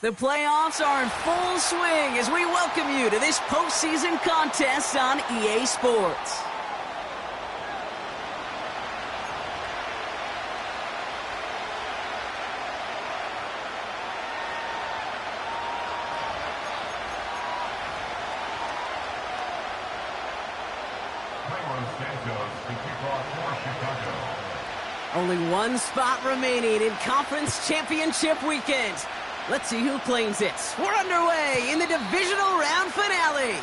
The playoffs are in full swing as we welcome you to this postseason contest on EA Sports. Only one spot remaining in Conference Championship Weekend. Let's see who claims it. We're underway in the divisional round finale.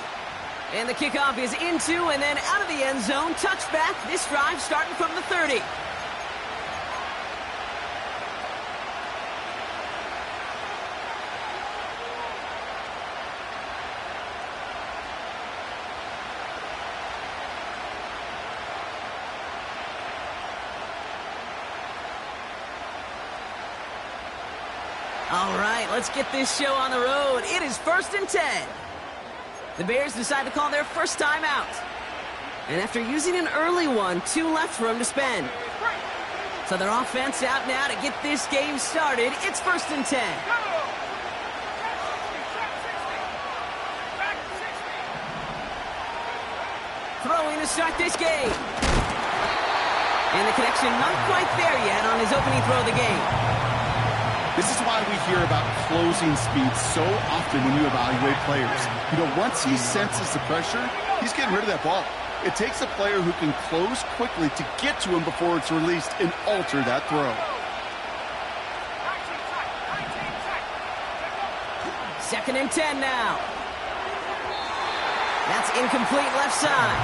And the kickoff is into and then out of the end zone. Touchback, this drive starting from the 30. All right, let's get this show on the road. It is 1st and 10. The Bears decide to call their first time out. And after using an early one, 2 left for them to spend. So their offense out now to get this game started. It's 1st and 10. Throwing to start this game. And the connection not quite there yet on his opening throw of the game. This is why we hear about closing speed so often when you evaluate players. You know, once he senses the pressure, he's getting rid of that ball. It takes a player who can close quickly to get to him before it's released and alter that throw. 2nd and 10 now. That's incomplete left side.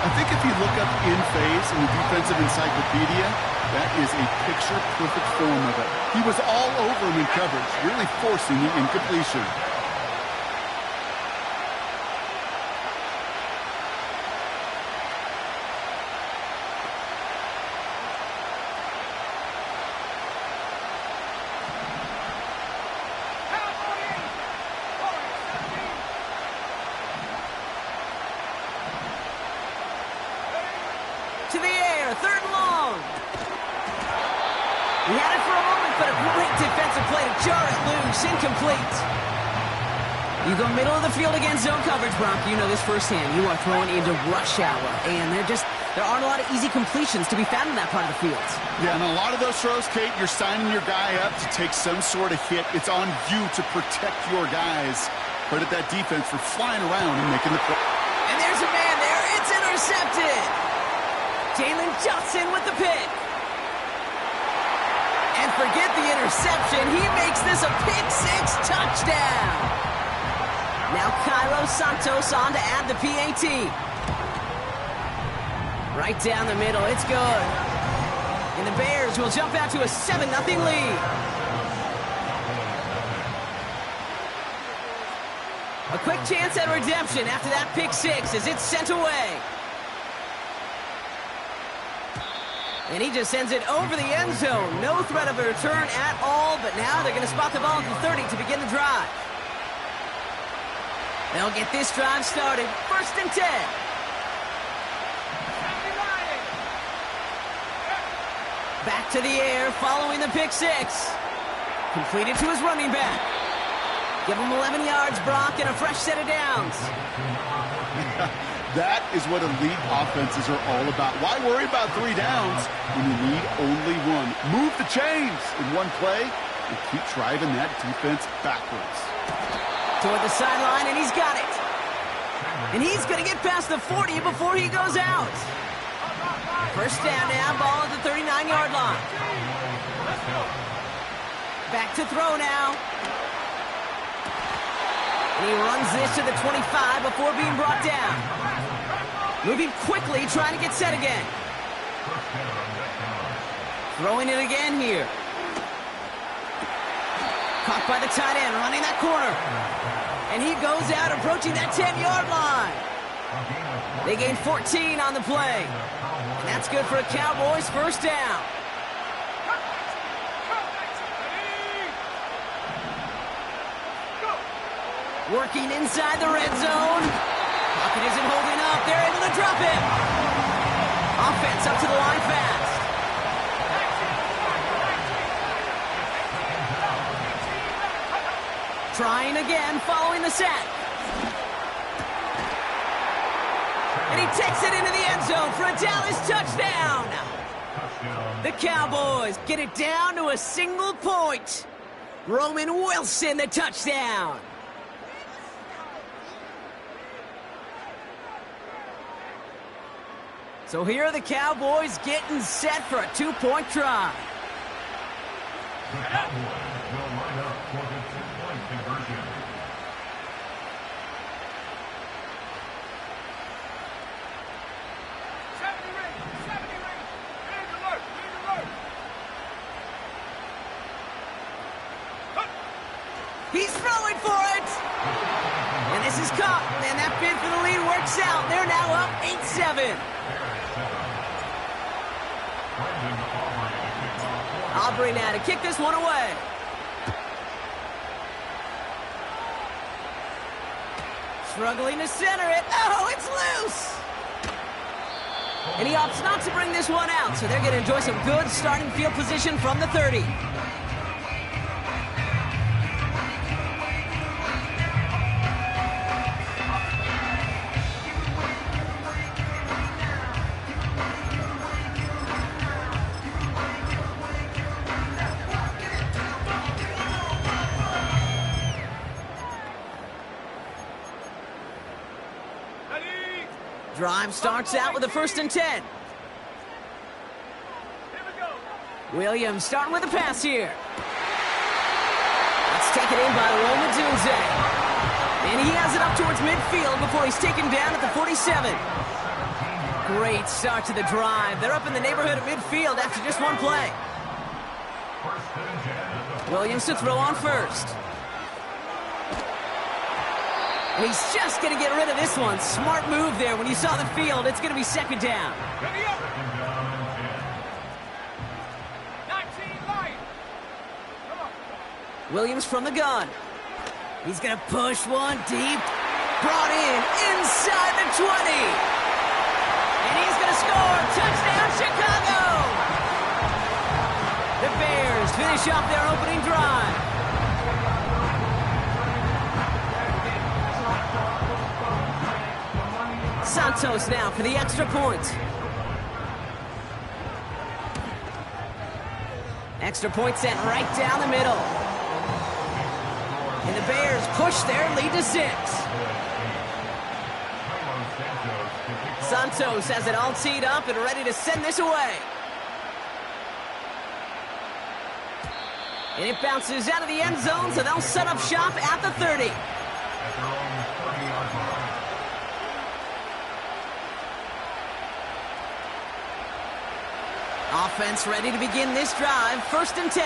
I think if you look up in phase in the defensive encyclopedia, that is a picture-perfect form of it. He was all over him in coverage, really forcing the incompletion. To the air, 3rd and long. He had it for a moment, but a great defensive play to jar it loose. Incomplete. You go middle of the field against zone coverage, Brock. You know this firsthand. You are throwing into rush hour, and there aren't a lot of easy completions to be found in that part of the field. Yeah, and a lot of those throws, Kate, you're signing your guy up to take some sort of hit. It's on you to protect your guys. Credit that defense for flying around and making the play. And there's a man there. It's intercepted. Jalen Johnson with the pick. And forget the interception. He makes this a pick-6 touchdown. Now Cairo Santos on to add the PAT. Right down the middle. It's good. And the Bears will jump out to a 7-0 lead. A quick chance at redemption after that pick-6 as it's sent away. And he just sends it over the end zone. No threat of a return at all, but now they're going to spot the ball at the 30 to begin the drive. They'll get this drive started. 1st and 10. Back to the air following the pick-6. Completed to his running back. Give him 11 yards, Brock, and a fresh set of downs. That is what elite offenses are all about. Why worry about 3 downs when you need only 1? Move the chains in one play and keep driving that defense backwards. Toward the sideline, and he's got it. And he's going to get past the 40 before he goes out. 1st down now, ball at the 39-yard line. Back to throw now. And he runs this to the 25 before being brought down. Moving quickly, trying to get set again. Throwing it again here. Caught by the tight end, running that corner. And he goes out, approaching that 10-yard line. They gain 14 on the play. And that's good for a Cowboys 1st down. Working inside the red zone. Pocket isn't holding up. They're able to drop him. Offense up to the line fast. Trying again following the sack. And he takes it into the end zone for a Dallas touchdown. The Cowboys get it down to a single point. Roman Wilson, the touchdown. So here are the Cowboys getting set for a two-point try. The Cowboys will line up for the two-point conversion. He's throwing for it. And this is caught. And that bid for the lead works out. They're now up 8-7. Aubrey now to kick this one away. Struggling to center it. Oh, it's loose. And he opts not to bring this one out, so they're going to enjoy some good starting field position from the 30. Drive starts out with a 1st and 10. Williams starting with a pass here. That's taken in by Rome Odunze. And he has it up towards midfield before he's taken down at the 47. Great start to the drive. They're up in the neighborhood of midfield after just one play. Williams to throw on first. And he's just going to get rid of this one. Smart move there. When you saw the field, it's going to be 2nd down. Williams from the gun. He's going to push one deep. Brought in inside the 20. And he's going to score. Touchdown, Chicago! The Bears finish off their opening drive. Santos now for the extra point. Extra point sent right down the middle. And the Bears push their lead to 6. Santos has it all teed up and ready to send this away. And it bounces out of the end zone, so they'll set up shop at the 30. Offense ready to begin this drive. 1st and 10.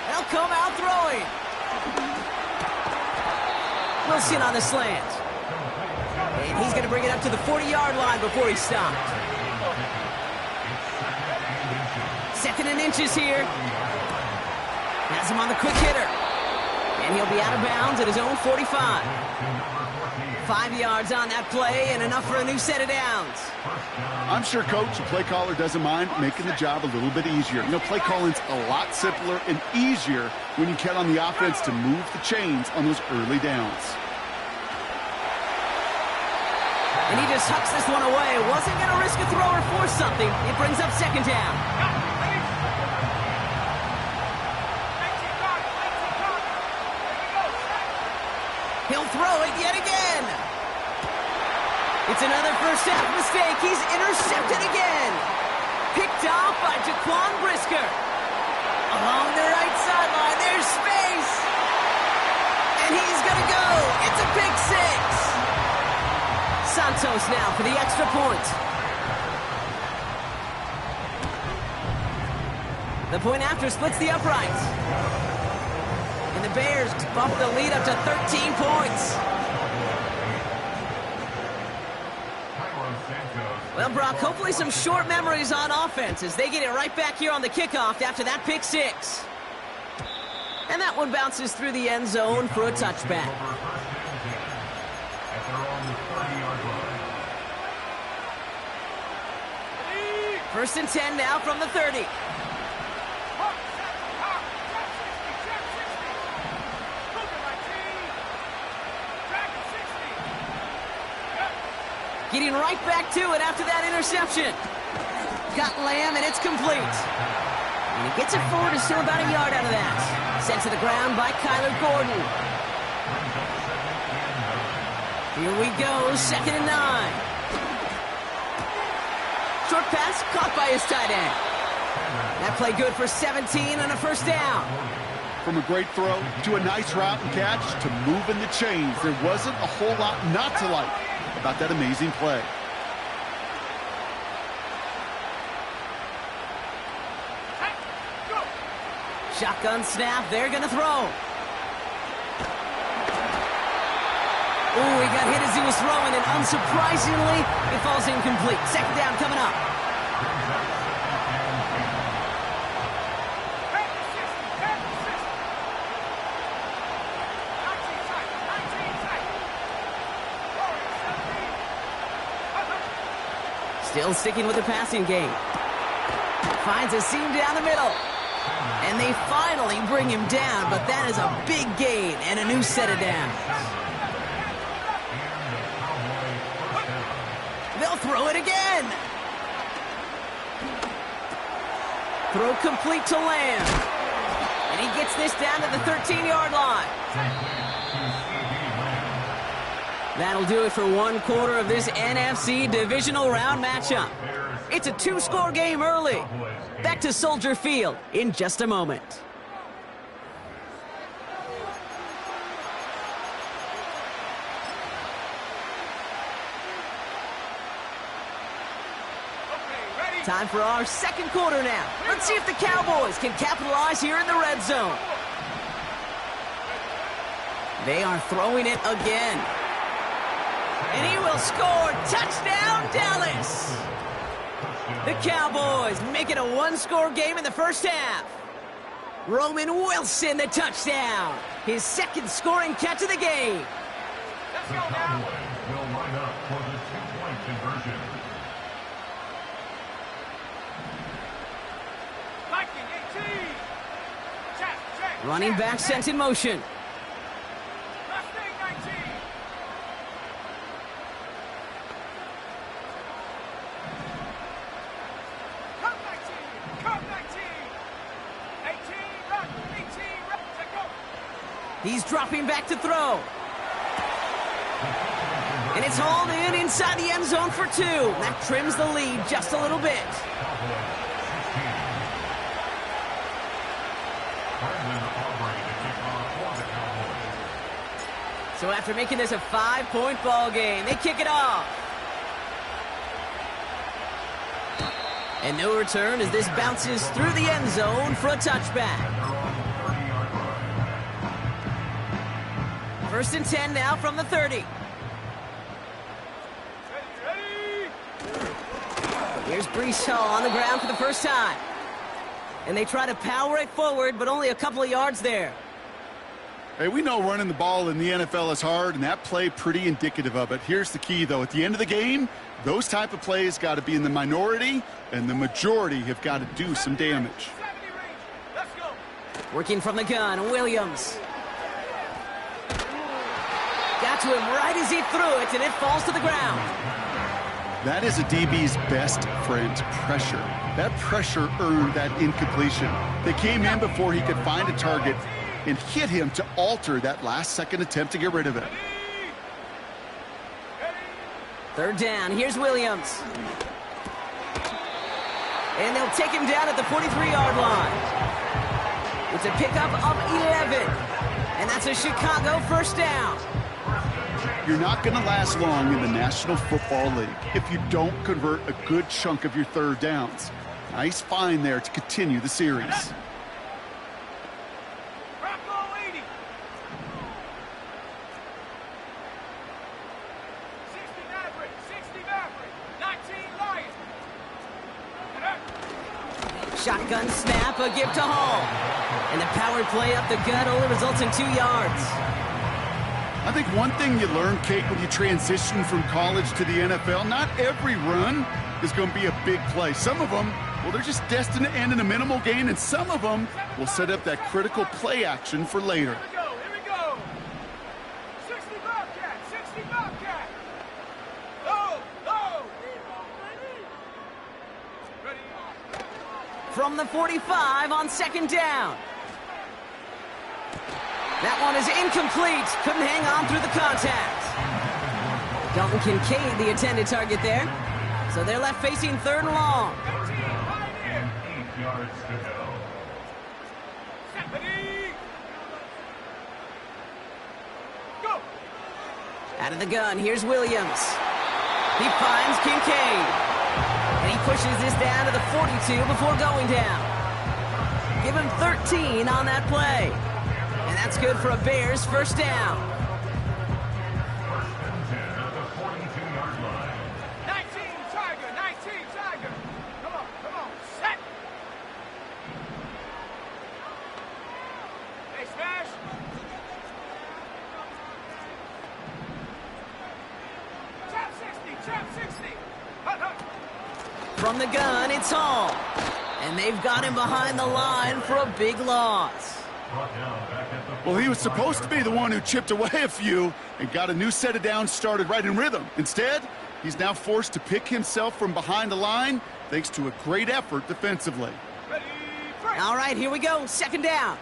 They'll come out throwing. Wilson on the slant. And he's going to bring it up to the 40-yard line before he stopped. 2nd and inches here. Has him on the quick hitter. And he'll be out of bounds at his own 45. 5 yards on that play and enough for a new set of downs. I'm sure, Coach, the play caller doesn't mind making the job a little bit easier. You know, play calling's a lot simpler and easier when you count on the offense to move the chains on those early downs. And he just hucks this one away. Wasn't going to risk a throw or force something. It brings up 2nd down. He'll throw it yet again. It's another first half mistake. He's intercepted again. Picked off by Jaquan Brisker. Along the right sideline, there's space. And he's going to go. It's a pick 6. Santos now for the extra point. The point after splits the uprights. And the Bears bump the lead up to 13 points. Well, Brock, hopefully some short memories on offense as they get it right back here on the kickoff after that pick 6. And that one bounces through the end zone for a touchback. At their own 30-yard line. First and 10 now from the 30. Getting right back to it after that interception. Got Lamb, and it's complete. And he gets it forward, is still about a yard out of that. Sent to the ground by Kyler Gordon. Here we go, 2nd and 9. Short pass caught by his tight end. That play good for 17 and a first down. From a great throw to a nice route and catch to moving the chains, there wasn't a whole lot not to like about that amazing play. Shotgun snap, they're going to throw. Ooh, he got hit as he was throwing, and unsurprisingly, it falls incomplete. 2nd down coming up. Still sticking with the passing game. Finds a seam down the middle. And they finally bring him down, but that is a big gain and a new set of downs. They'll throw it again. Throw complete to Lamb. And he gets this down to the 13-yard line. That'll do it for one quarter of this NFC divisional round matchup. It's a 2-score game early. Back to Soldier Field in just a moment. Time for our second quarter now. Let's see if the Cowboys can capitalize here in the red zone. They are throwing it again. And he will score. Touchdown, Dallas! The Cowboys make it a 1-score game in the first half. Roman Wilson, the touchdown. His 2nd scoring catch of the game. The Cowboys will line up for the 2-point conversion. Running back sent in motion. He's dropping back to throw. And it's hauled in inside the end zone for 2. That trims the lead just a little bit. So after making this a 5-point ball game, they kick it off. And no return as this bounces through the end zone for a touchback. 1st and 10 now from the 30. Here's Breece Hall on the ground for the first time. And they try to power it forward, but only a couple of yards there. Hey, we know running the ball in the NFL is hard, and that play pretty indicative of it. Here's the key, though. At the end of the game, those type of plays got to be in the minority, and the majority have got to do some damage. Working from the gun, Williams. Got to him right as he threw it, and it falls to the ground. That is a DB's best friend, pressure. That pressure earned that incompletion. They came in before he could find a target and hit him to alter that last-second attempt to get rid of it. 3rd down. Here's Williams. And they'll take him down at the 43-yard line. It's a pickup of 11. And that's a Chicago first down. You're not going to last long in the National Football League if you don't convert a good chunk of your 3rd downs. Nice find there to continue the series. Shotgun snap, a give to Hall. And the power play up the gut only results in 2 yards. I think one thing you learn, Kate, when you transition from college to the NFL, not every run is going to be a big play. Some of them, well, they're just destined to end in a minimal gain, and some of them will set up that critical play action for later. Here we go. 60 Bobcat, 60 Bobcat. Go. Ready. From the 45 on 2nd down. That one is incomplete. Couldn't hang on through the contact. Dalton Kincaid, the intended target there. So they're left facing 3rd and long. 8 yards to go. Ready. Go. Out of the gun, here's Williams. He finds Kincaid. And he pushes this down to the 42 before going down. Give him 13 on that play. And that's good for a Bears 1st down. 1st and 10 at the 42-yard line. 19 Tiger. Come on. Set. Hey, smash. Trap 60. Hut. From the gun, it's Hall. And they've got him behind the line for a big loss. Brought down back at the Well, he was supposed to be the one who chipped away a few and got a new set of downs started right in rhythm. Instead, he's now forced to pick himself from behind the line thanks to a great effort defensively. Ready. Break. All right, here we go. 2nd down.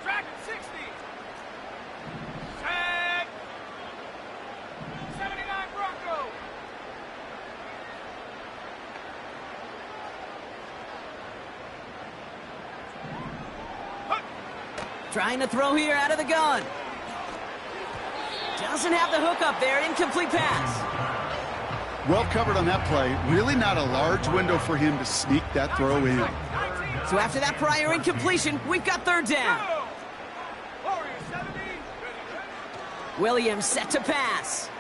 Dragon 60. Set. 79 Bronco. Hut. Trying to throw here out of the gun. Doesn't have the hook up there. Incomplete pass. Well covered on that play. Really not a large window for him to sneak that throw in. 19. So after that prior incompletion, we've got 3rd down. Go. Warrior 70. Ready. Williams set to pass.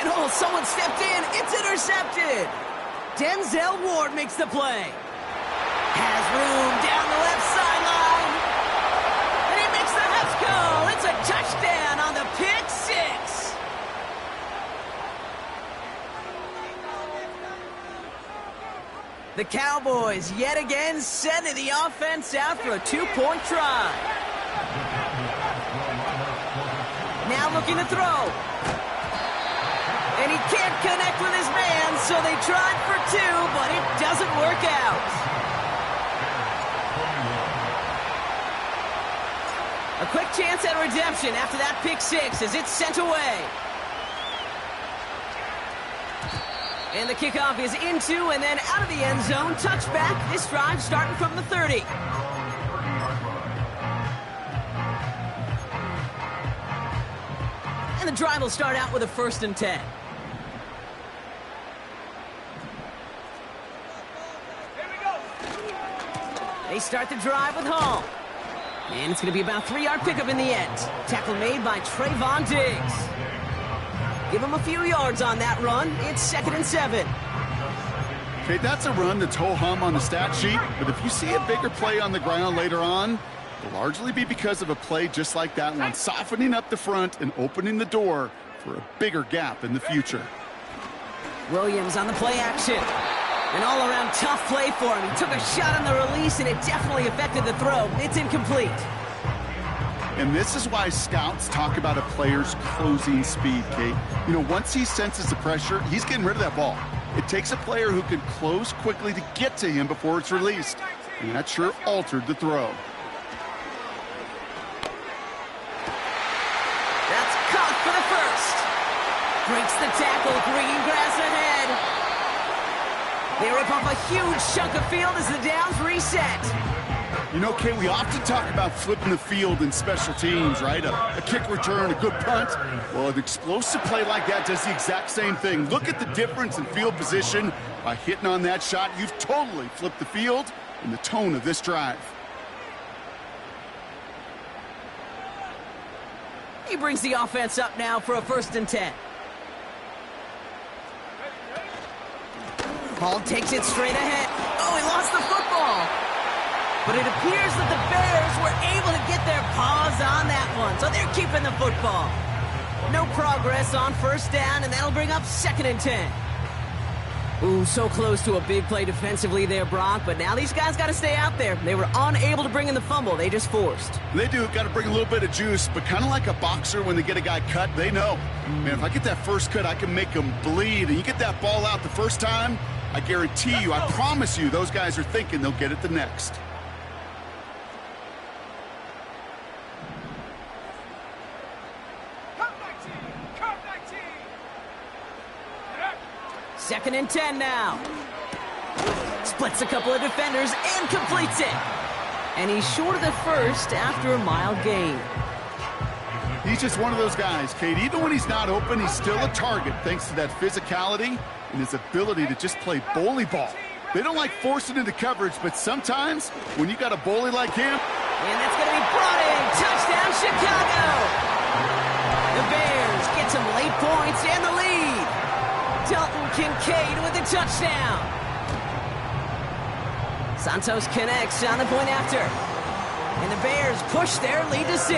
And someone stepped in. It's intercepted. Denzel Ward makes the play. Has room down the left sideline. And he makes the Husk goal. It's a touchdown on the pick 6. The Cowboys yet again sending the offense out for a 2-point try. Now looking to throw. And he can't connect with his man, so they tried for 2, but it doesn't work out. A quick chance at redemption after that pick 6 as it's sent away. And the kickoff is into and then out of the end zone. Touchback. This drive starting from the 30. And the drive will start out with a 1st and 10. Here we go. They start the drive with Hall. And it's going to be about 3-yard pickup in the end. Tackle made by Trayvon Diggs. Give him a few yards on that run. It's 2nd and 7. Okay, that's a run that's ho-hum on the stat sheet, but if you see a bigger play on the ground later on, it'll largely be because of a play just like that one, softening up the front and opening the door for a bigger gap in the future. Williams on the play action. An all-around tough play for him. He took a shot on the release, and it definitely affected the throw. It's incomplete. And this is why scouts talk about a player's closing speed, Kate. You know, once he senses the pressure, he's getting rid of that ball. It takes a player who can close quickly to get to him before it's released. And that sure altered the throw. That's caught for the 1st. Breaks the tackle. Green grass ahead. They rip off a huge chunk of field as the downs reset. You know, Kate, we often talk about flipping the field in special teams, right? A kick return, a good punt. Well, an explosive play like that does the exact same thing. Look at the difference in field position. By hitting on that shot, you've totally flipped the field and the tone of this drive. He brings the offense up now for a 1st and 10. Hall takes it straight ahead. Oh, he lost the football. But it appears that the Bears were able to get their paws on that one, so they're keeping the football. No progress on first down, and that'll bring up 2nd and 10. Ooh, so close to a big play defensively there, Brock, but now these guys got to stay out there. They were unable to bring in the fumble. They just forced. They do. Got to bring a little bit of juice, but kind of like a boxer when they get a guy cut, they know. Man, if I get that first cut, I can make him bleed. And you get that ball out the first time, I guarantee you, I promise you, those guys are thinking they'll get it the next. Come 19! Come 19! 2nd and 10 now. Splits a couple of defenders and completes it. And he's short of the first after a mile gain. He's just one of those guys, Kate. Even when he's not open, he's still a target thanks to that physicality and his ability to just play bully ball. They don't like forcing into coverage, but sometimes when you got a bully like him... And that's going to be brought in. Touchdown, Chicago! The Bears get some late points and the lead. Dalton Kincaid with the touchdown. Santos connects on the point after. And the Bears push their lead to 6.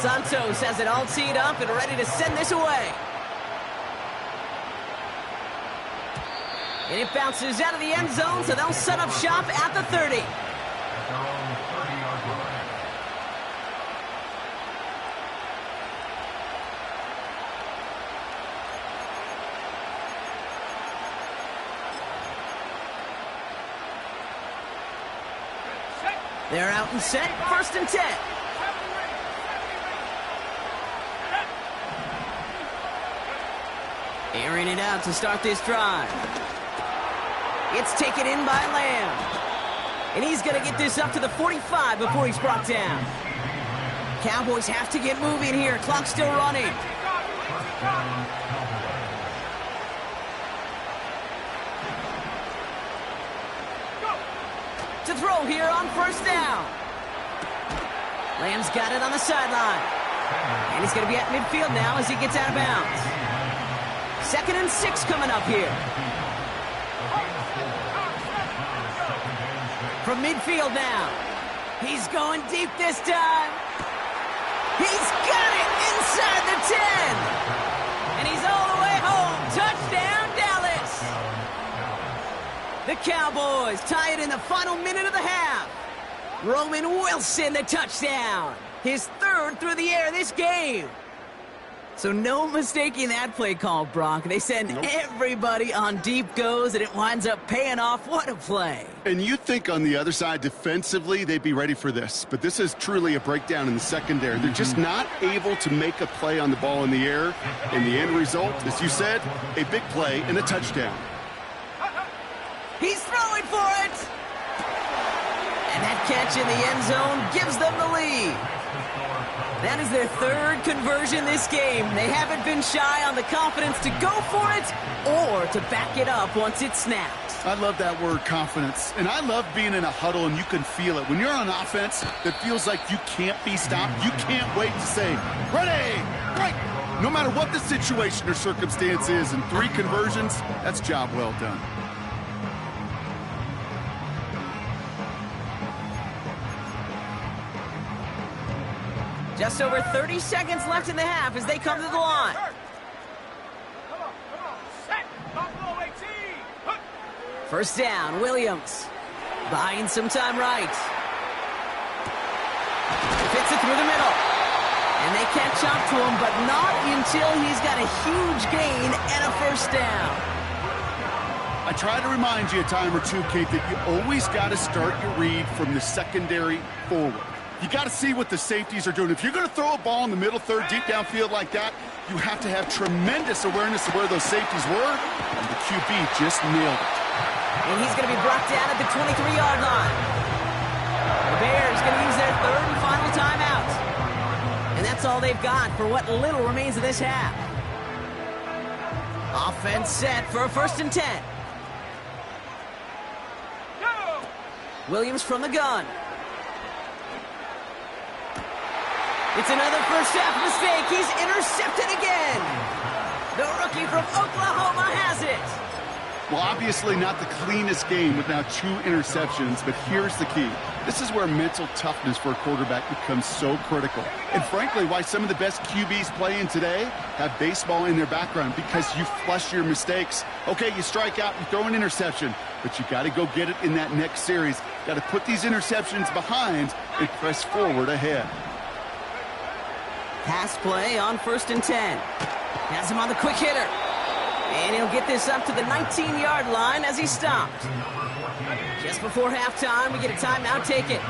Santos has it all teed up and ready to send this away. And it bounces out of the end zone, so they'll set up shop at the 30. At their own 30-yard line. They're out and set, 1st and 10. Airing it out to start this drive. It's taken in by Lamb. And he's going to get this up to the 45 before he's brought down. Cowboys have to get moving here. Clock's still running. To throw here on 1st down. Lamb's got it on the sideline. And he's going to be at midfield now as he gets out of bounds. 2nd and 6 coming up here. From midfield now. He's going deep this time. He's got it inside the 10. And he's all the way home. Touchdown, Dallas. The Cowboys tie it in the final minute of the half. Roman Wilson, the touchdown. His 3rd through the air this game. So no mistaking that play call, Brock. They send everybody on deep goes, and it winds up paying off. What a play. And you think on the other side, defensively, they'd be ready for this. But this is truly a breakdown in the secondary. They're just not able to make a play on the ball in the air. And the end result, as you said, a big play and a touchdown. He's throwing for it. And that catch in the end zone gives them the lead. That is their 3rd conversion this game. They haven't been shy on the confidence to go for it or to back it up once it's snapped. I love that word, confidence. And I love being in a huddle and you can feel it. When you're on offense, it feels like you can't be stopped. You can't wait to say, ready, right. No matter what the situation or circumstance is, in 3 conversions, that's job well done. Just over 30 seconds left in the half as they come to the line. Come on. Set. Buffalo 18. 1st down, Williams. Buying some time right. Fits it through the middle. And they catch up to him, but not until he's got a huge gain and a 1st down. I try to remind you a time or two, Kate, that you always got to start your read from the secondary forward. You got to see what the safeties are doing. If you're going to throw a ball in the middle third, deep downfield like that, you have to have tremendous awareness of where those safeties were, and the QB just nailed it. And he's going to be brought down at the 23-yard line. The Bears going to use their 3rd and final timeout. And that's all they've got for what little remains of this half. Offense set for a 1st and 10. Go. Williams from the gun. It's another first half mistake. He's intercepted again. The rookie from Oklahoma has Well, obviously not the cleanest game with now 2 interceptions, but here's the key. This is where mental toughness for a quarterback becomes so critical. And frankly, why some of the best QBs playing today have baseball in their background, because you flush your mistakes. Okay, you strike out, you throw an interception, but you got to go get it in that next series. Got to put these interceptions behind and press forward ahead. Pass play on 1st and 10. Has him on the quick hitter. And he'll get this up to the 19-yard line as he stopped. Just before halftime, we get a timeout. Take it.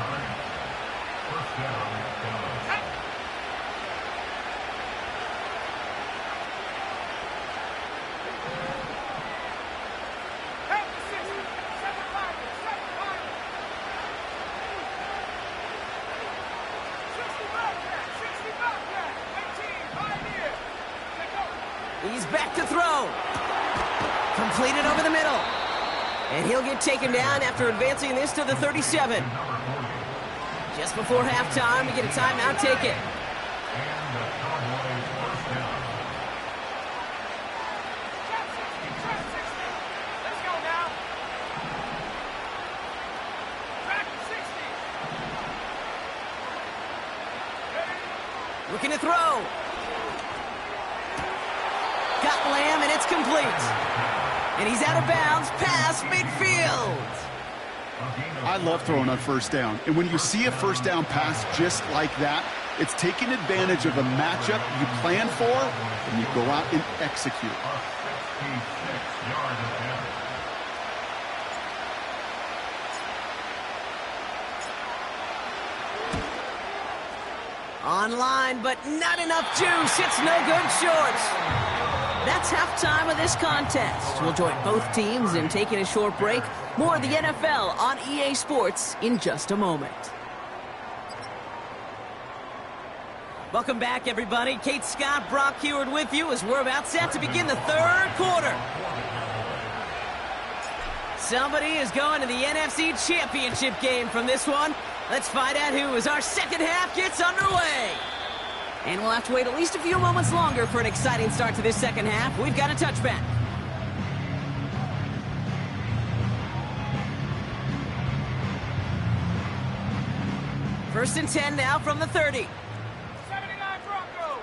He's back to throw. Completed over the middle. And he'll get taken down after advancing this to the 37. Just before halftime, we get a timeout. Take it. Let's go now. Back to 60. Looking to throw. Got Lamb, and it's complete. And he's out of bounds past midfield. I love throwing on 1st down. And when you see a 1st down pass just like that, it's taking advantage of a matchup you plan for, and you go out and execute. Online, but not enough juice. It's no good short. That's halftime of this contest. We'll join both teams in taking a short break. More of the NFL on EA Sports in just a moment. Welcome back, everybody. Kate Scott, Brock Heward with you as we're about set to begin the 3rd quarter. Somebody is going to the NFC Championship game from this one. Let's find out who as our second half gets underway. And we'll have to wait at least a few moments longer for an exciting start to this second half. We've got a touchback. First and 10 now from the 30. 79 Broncos.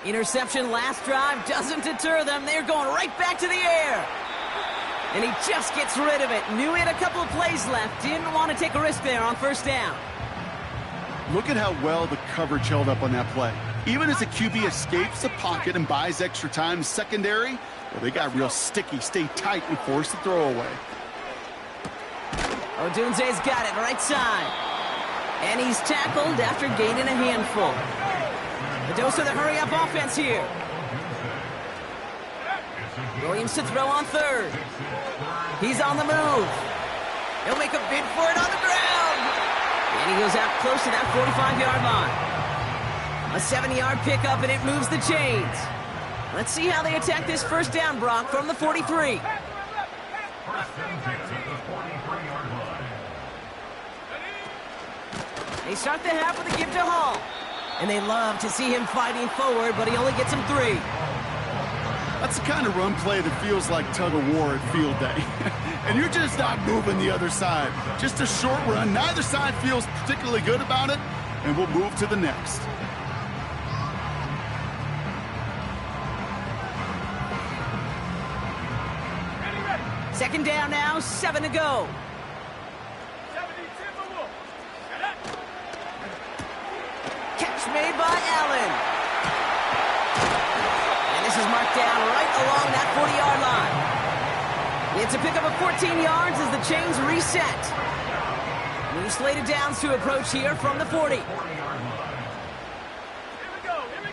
Interception last drive doesn't deter them. They're going right back to the air. And he just gets rid of it. Knew he had a couple of plays left. Didn't want to take a risk there on 1st down. Look at how well the coverage held up on that play. Even as the QB escapes the pocket and buys extra time, secondary, well, they got real sticky, stay tight, and force the throw away. Odunze's got it right side. And he's tackled after gaining a handful. The dose of the hurry-up offense here. Williams to throw on 3rd. He's on the move. He'll make a bid for it on the ground. And he goes out close to that 45-yard line. A 70-yard pickup, and it moves the chains. Let's see how they attack this 1st down, Brock, from the 43. They start the half with a give to Hall. And they love to see him fighting forward, but he only gets him 3. That's the kind of run play that feels like tug of war at field day. And you're just not moving the other side. Just a short run. Neither side feels particularly good about it, and we'll move to the next. Second down now, 7 to go. 70 Timberwolves. Catch made by Allen. And this is marked down right along that 40-yard line. It's a pickup of 14 yards as the chains reset. New slated downs to approach here from the 40. Here we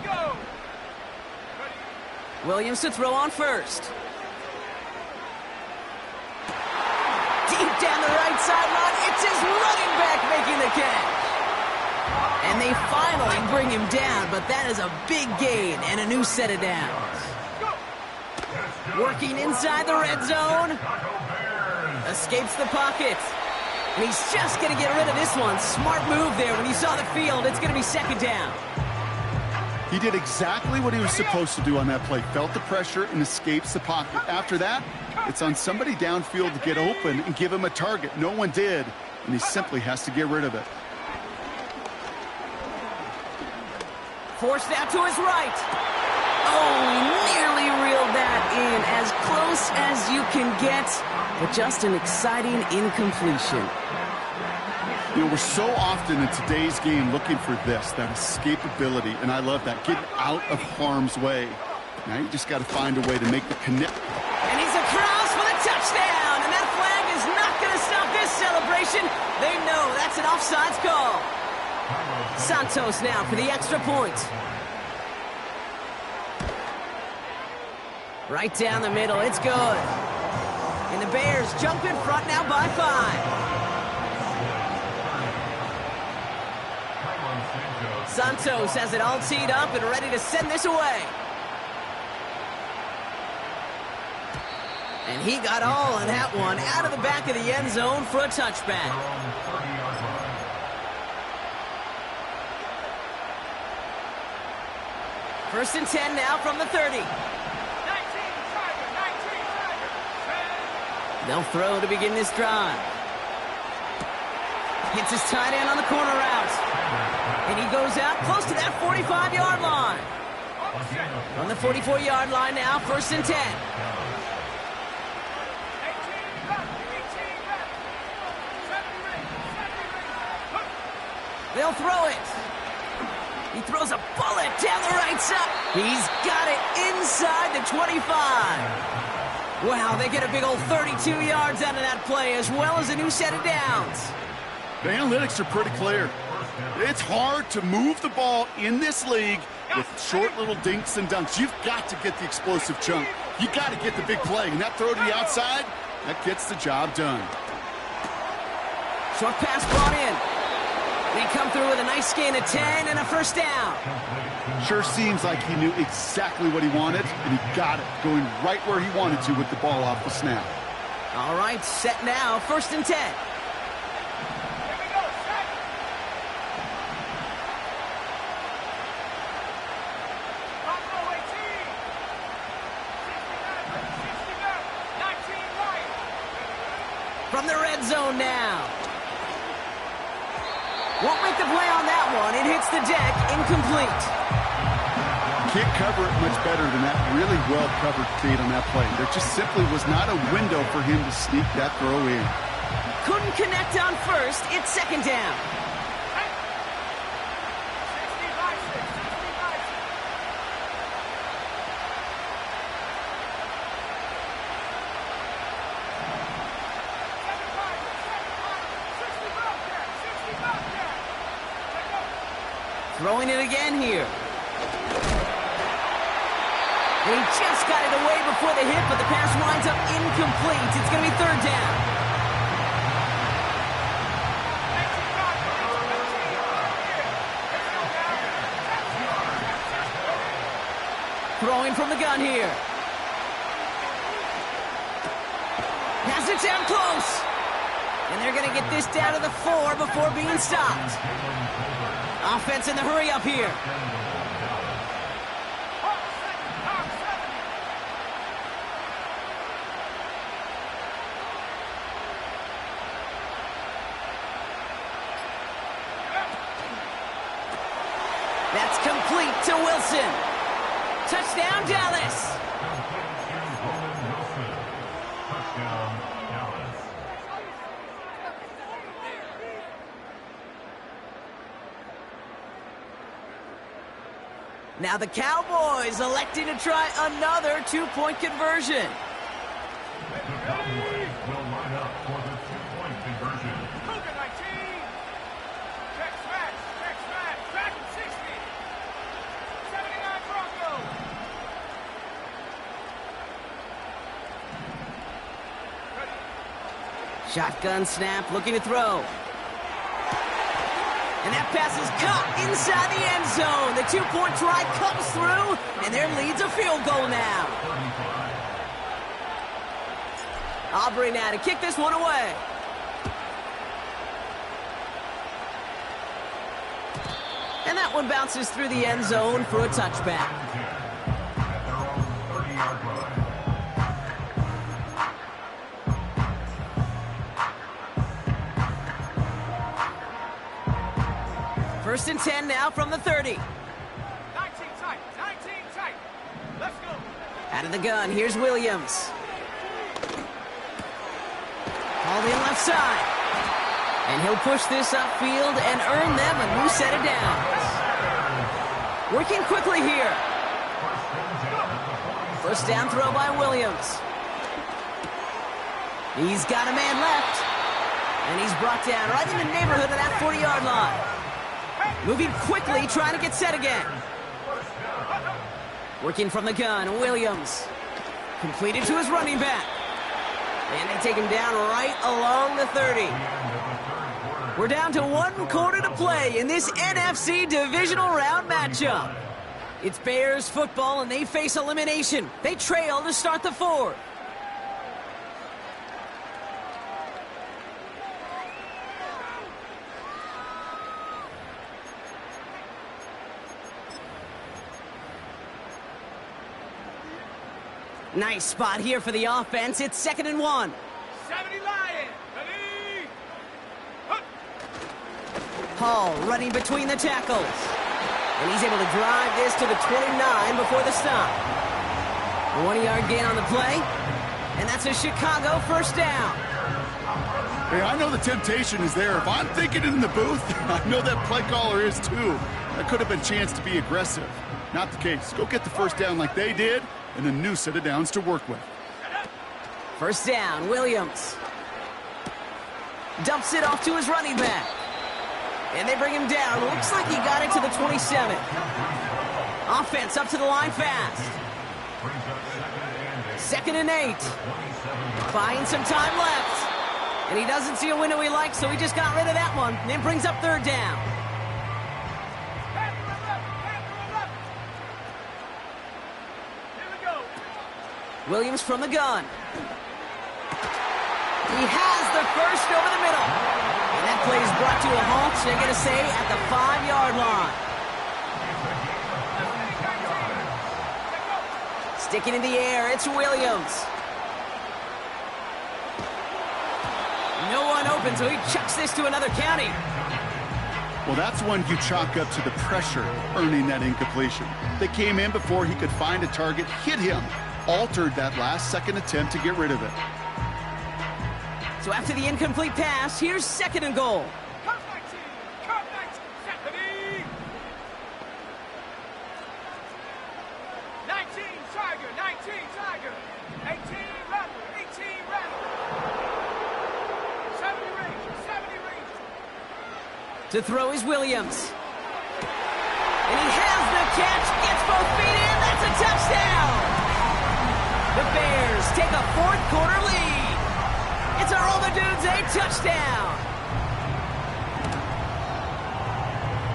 go. Williams to throw on 1st. Deep down the right sideline, it's his running back making the catch. And they finally bring him down, but that is a big gain and a new set of downs. Working inside the red zone. Escapes the pocket. And he's just going to get rid of this one. Smart move there when you saw the field. It's going to be 2nd down. He did exactly what he was supposed to do on that play. Felt the pressure and escapes the pocket. After that, it's on somebody downfield to get open and give him a target. No one did, and he simply has to get rid of it. Forced out to his right. Oh, nearly reeled that in. As close as you can get, but just an exciting incompletion. You know, we're so often in today's game looking for this, that escapability, and I love that, getting out of harm's way. Now you just got to find a way to make the connect. And he's across for the touchdown, and that flag is not going to stop this celebration. They know that's an offsides call. Santos now for the extra point. Right down the middle, it's good. And the Bears jump in front now by 5. Santos has it all teed up and ready to send this away. And he got all of that one out of the back of the end zone for a touchback. First and 10 now from the 30. 19 Tiger, 19 Tiger. They'll throw to begin this drive. Hits his tight end on the corner route. And he goes out close to that 45-yard line. On the 44-yard line now, first and 10. 18 left, 18 left. 7 They'll throw it. He throws a bullet down the right side. He's got it inside the 25. Wow, they get a big old 32 yards out of that play, as well as a new set of downs. The analytics are pretty clear. It's hard to move the ball in this league with short little dinks and dunks. You've got to get the explosive chunk. You got to get the big play. And that throw to the outside, that gets the job done. Short pass brought in. They come through with a nice gain of 10 and a first down. Sure seems like he knew exactly what he wanted, and he got it, going right where he wanted to with the ball off the snap. All right, set now, first and 10. From the red zone now. Won't make the play on that one. It hits the deck, incomplete. Can't cover it much better than that really well-covered feed on that play. There just simply was not a window for him to sneak that throw in. Couldn't connect on first. It's second down. Throwing it again here. He just got it away before the hit, but the pass winds up incomplete. It's going to be third down. Throwing from the gun here. Has it down close. And they're going to get this down to the 4 before being stopped. Offense in the hurry up here. That's complete to Wilson. Touchdown, Dallas. Now the Cowboys electing to try another two-point conversion. The Cowboys will line up for the two-point conversion. Cougar 19. Check smash, back 60. 79 Broncos. Shotgun snap, looking to throw. And that pass is caught inside the end zone. The two-point try comes through, and their lead's a field goal now. Aubrey now to kick this one away. And that one bounces through the end zone for a touchback. At their own 30-yard line. First and 10 now from the 30. 19 tight. 19 tight. Let's go. Out of the gun, here's Williams. Called in left side. And he'll push this upfield and earn them a new set of downs. Working quickly here. First down throw by Williams. He's got a man left. And he's brought down right in the neighborhood of that 40-yard line. Moving quickly, trying to get set again. Working from the gun, Williams. Completed to his running back. And they take him down right along the 30. We're down to 1 quarter to play in this NFC divisional round matchup. It's Bears football, and they face elimination. They trail to start the fourth. Nice spot here for the offense. It's 2nd and 1. 70 Lion. Ready. Hup. Hall running between the tackles. And he's able to drive this to the 29 before the stop. A 1-yard gain on the play. And that's a Chicago first down. Hey, I know the temptation is there. If I'm thinking it in the booth, I know that play caller is too. That could have been a chance to be aggressive. Not the case. Go get the first down like they did, and a new set of downs to work with. First down, Williams. Dumps it off to his running back. And they bring him down. Looks like he got it to the 27. Offense up to the line fast. 2nd and 8. Buying some time left. And he doesn't see a window he likes, so he just got rid of that one. And then brings up 3rd down. Here we go. Williams from the gun. He has the first over the middle. And that play is brought to a halt, so they're going to say at the 5-yard line. Sticking in the air, it's Williams. No one open, so he chucks this to another county. Well, that's one you chalk up to the pressure earning that incompletion. They came in before he could find a target, hit him, altered that last second attempt to get rid of it. So after the incomplete pass, here's 2nd and goal. Cut 19. Cut 19. Set. Ready. 19 Tiger. 19 Tiger. 18 Rattler. 18 Rattler. 70 Ranger. 70 Ranger. To throw is Williams. And he has the catch, gets both feet in, that's a touchdown! The Bears take a 4th quarter lead. It's our All the Dudes a touchdown.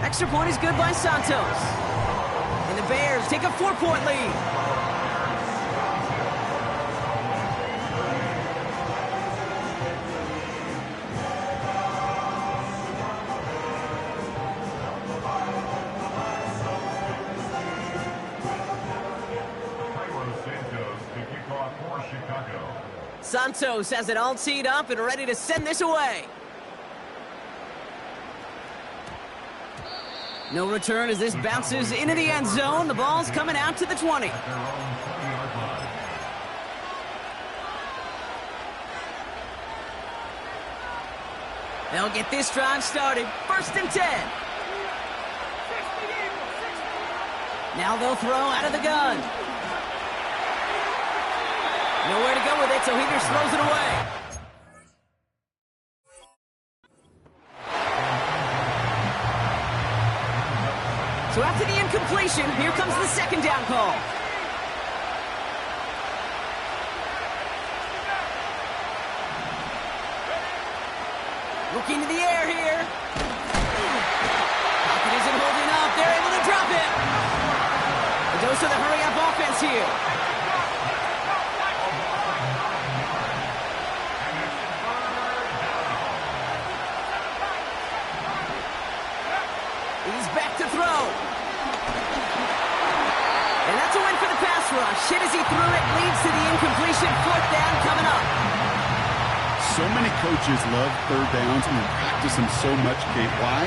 Extra point is good by Santos. And the Bears take a 4-point lead. Santos has it all teed up and ready to send this away. No return as this bounces into the end zone. The ball's coming out to the 20. They'll get this drive started. 1st and 10. Now they'll throw out of the gun. Nowhere to go with it, so he just throws it away. So after the incompletion, here comes the 2nd down call. Looking to the air here. Pocket isn't holding up. They're able to drop it. A dose of the hurry-up offense here. He's back to throw. rush. Hit as he threw it. Leads to the incompletion. Fourth down coming up. So many coaches love third downs and practice them so much, Kate. Why?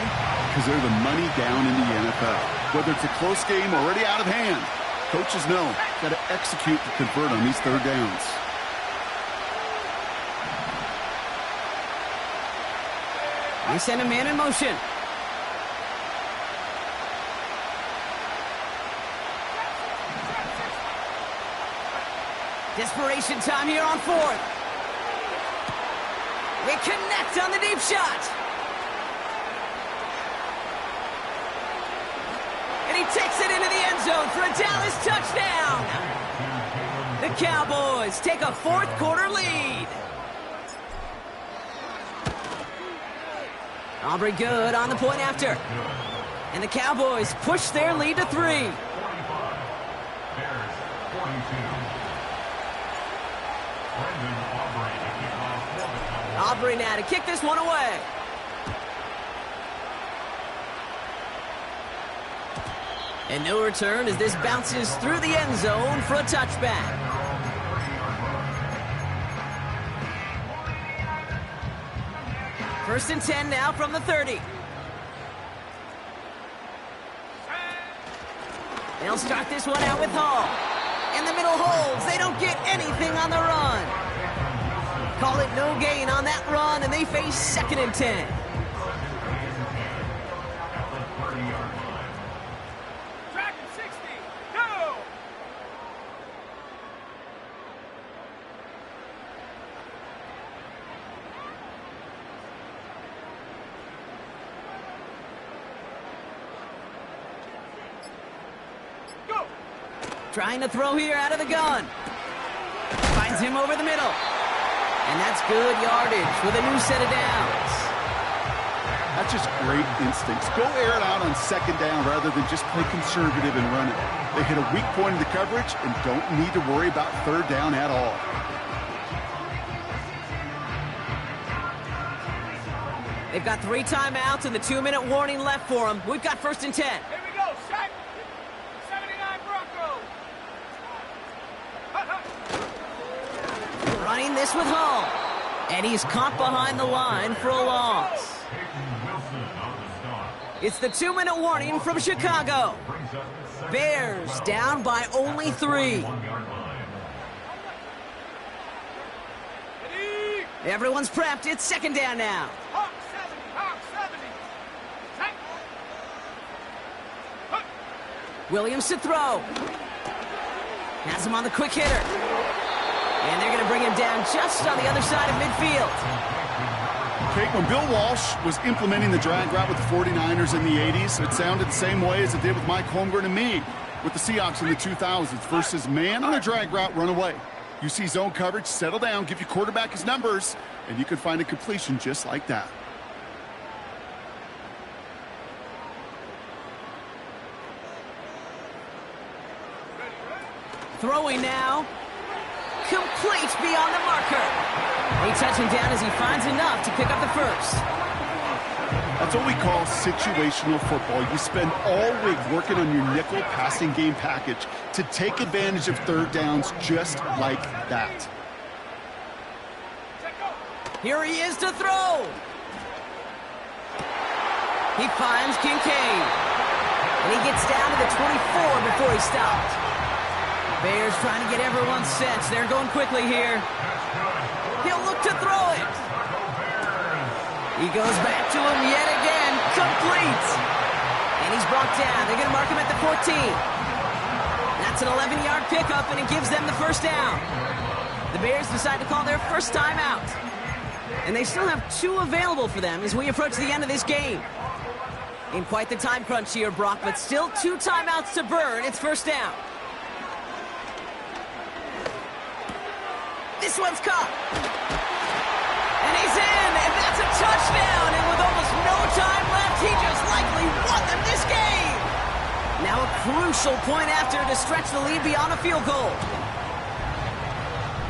Because they're the money down in the NFL. Whether it's a close game already out of hand, coaches know got to execute to convert on these third downs. They send a man in motion. Desperation time here on fourth. They connect on the deep shot. And he takes it into the end zone for a Dallas touchdown. The Cowboys take a fourth quarter lead. Aubrey good on the point after. And the Cowboys push their lead to 3. 45. Bears 42. Brendan Aubrey to kick off for the Cowboys. Aubrey now to kick this one away. And no return as this bounces through the end zone for a touchback. First and 10 now from the 30. They'll start this one out with Hall. In the middle holds. They don't get anything on the run. Call it no gain on that run, and they face second and 10. Track and 60. Go! Go! Trying to throw here out of the gun. Finds him over the middle. And that's good yardage with a new set of downs. That's just great instincts. Go air it out on second down rather than just play conservative and run it. They hit a weak point in the coverage and don't need to worry about third down at all. They've got 3 timeouts and the 2-minute warning left for them. We've got first and 10. Here we go, Shaq. 79 Broncos. Running this with Hall. And he's caught behind the line for a loss. It's the 2-minute warning from Chicago. Bears down by only 3. Everyone's prepped. It's second down now. Hawk 70, Hawk 70. Tank. Williams to throw. Has him on the quick hitter. And they're going to bring him down just on the other side of midfield. Kate, when Bill Walsh was implementing the drag route with the 49ers in the 80s, it sounded the same way as it did with Mike Holmgren and me with the Seahawks in the 2000s versus man on a drag route, run away. You see zone coverage, settle down, give your quarterback his numbers, and you can find a completion just like that. Throwing now. Complete beyond the marker. They touch him down as he finds enough to pick up the first. That's what we call situational football. You spend all week working on your nickel passing game package to take advantage of third downs just like that. Here he is to throw. He finds Kincaid. And he gets down to the 24 before he stopped. Bears trying to get everyone set. They're going quickly here. He'll look to throw it. He goes back to him yet again. Complete. And he's brought down. They're going to mark him at the 14. That's an 11-yard pickup, and it gives them the first down. The Bears decide to call their first time out. And they still have 2 available for them as we approach the end of this game. In quite the time crunch here, Brock, but still 2 timeouts to burn. It's first down. This one's caught. And he's in, and that's a touchdown. And with almost no time left, he just likely won them this game. Now a crucial point after to stretch the lead beyond a field goal.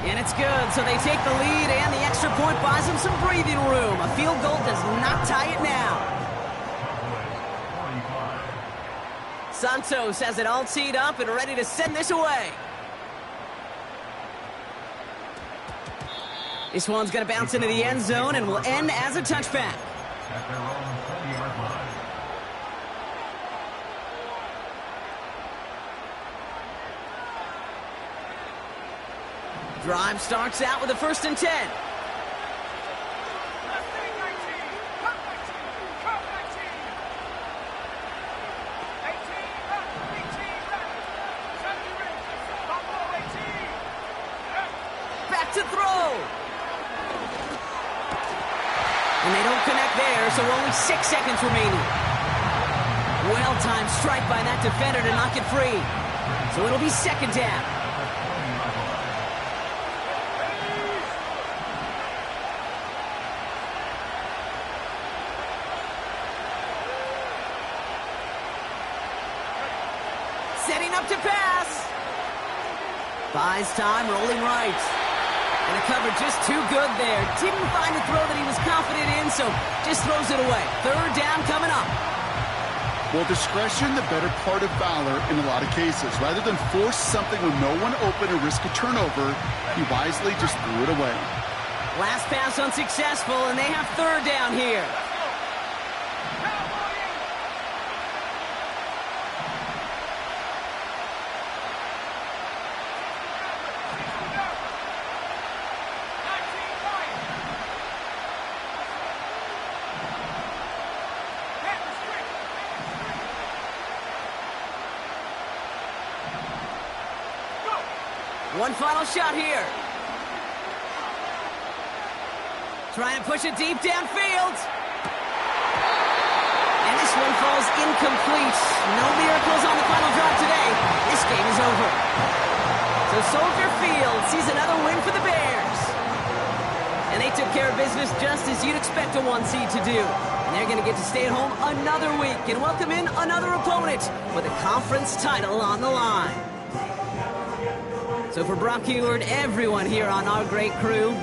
And it's good, so they take the lead, and the extra point buys them some breathing room. A field goal does not tie it now. Santos has it all teed up and ready to send this away. This one's going to bounce into the end zone and will end as a touchback. At their own 20-yard line. Drive starts out with a 1st and 10. Back to throw. And they don't connect there, so only 6 seconds remaining. Well-timed strike by that defender to knock it free. So it'll be 2nd down. Setting up to pass. Buys time, rolling right. And the cover just too good there. Didn't find a throw that he was confident in, so just throws it away. 3rd down coming up. Well, discretion, the better part of valor in a lot of cases. Rather than force something with no one open and risk a turnover, he wisely just threw it away. Last pass unsuccessful, and they have 3rd down here. One final shot here. Trying to push it deep downfield. And this one falls incomplete. No miracles on the final drive today. This game is over. So Soldier Field sees another win for the Bears. And they took care of business just as you'd expect a 1 seed to do. And they're going to get to stay at home another week and welcome in another opponent with a conference title on the line. So for Brock Huard, everyone here on our great crew,